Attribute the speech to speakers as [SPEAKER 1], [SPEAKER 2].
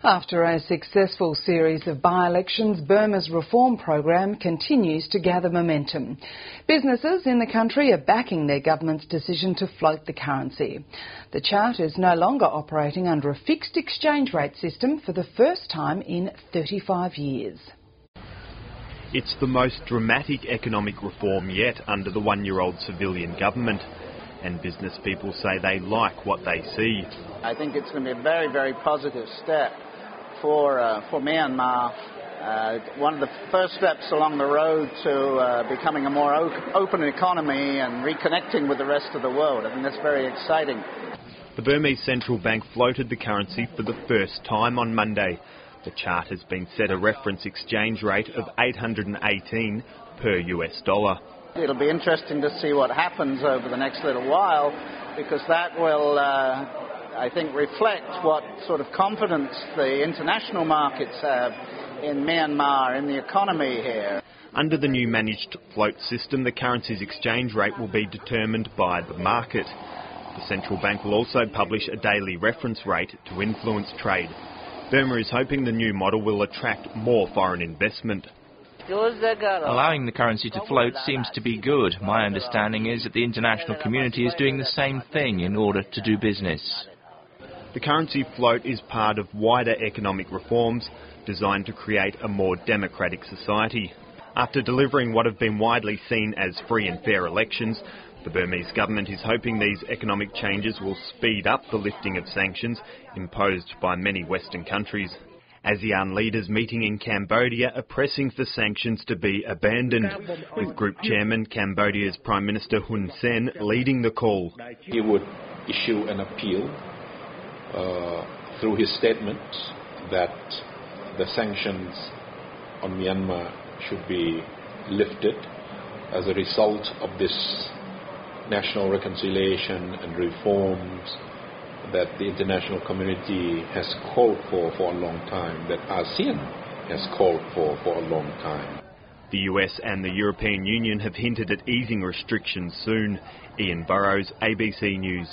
[SPEAKER 1] After a successful series of by-elections, Burma's reform program continues to gather momentum. Businesses in the country are backing their government's decision to float the currency. The chart is no longer operating under a fixed exchange rate system for the first time in 35 years.
[SPEAKER 2] It's the most dramatic economic reform yet under the one-year-old civilian government. And business people say they like what they see.
[SPEAKER 3] I think it's going to be a very, very positive step for Myanmar. One of the first steps along the road to becoming a more open economy and reconnecting with the rest of the world. I think that's very exciting.
[SPEAKER 2] The Burmese central bank floated the currency for the first time on Monday. The chart has been set a reference exchange rate of 818 per US dollar.
[SPEAKER 3] It'll be interesting to see what happens over the next little while, because that will, I think, reflect what sort of confidence the international markets have in Myanmar, in the economy here.
[SPEAKER 2] Under the new managed float system, the currency's exchange rate will be determined by the market. The central bank will also publish a daily reference rate to influence trade. Burma is hoping the new model will attract more foreign investment.
[SPEAKER 4] Allowing the currency to float seems to be good. My understanding is that the international community is doing the same thing in order to do business.
[SPEAKER 2] The currency float is part of wider economic reforms designed to create a more democratic society. After delivering what have been widely seen as free and fair elections, the Burmese government is hoping these economic changes will speed up the lifting of sanctions imposed by many Western countries. ASEAN leaders meeting in Cambodia are pressing for sanctions to be abandoned, with Group Chairman Cambodia's Prime Minister Hun Sen leading the call.
[SPEAKER 5] He would issue an appeal through his statement that the sanctions on Myanmar should be lifted as a result of this national reconciliation and reforms that the international community has called for a long time, that ASEAN has called for a long time.
[SPEAKER 2] The US and the European Union have hinted at easing restrictions soon. Ian Burrows, ABC News.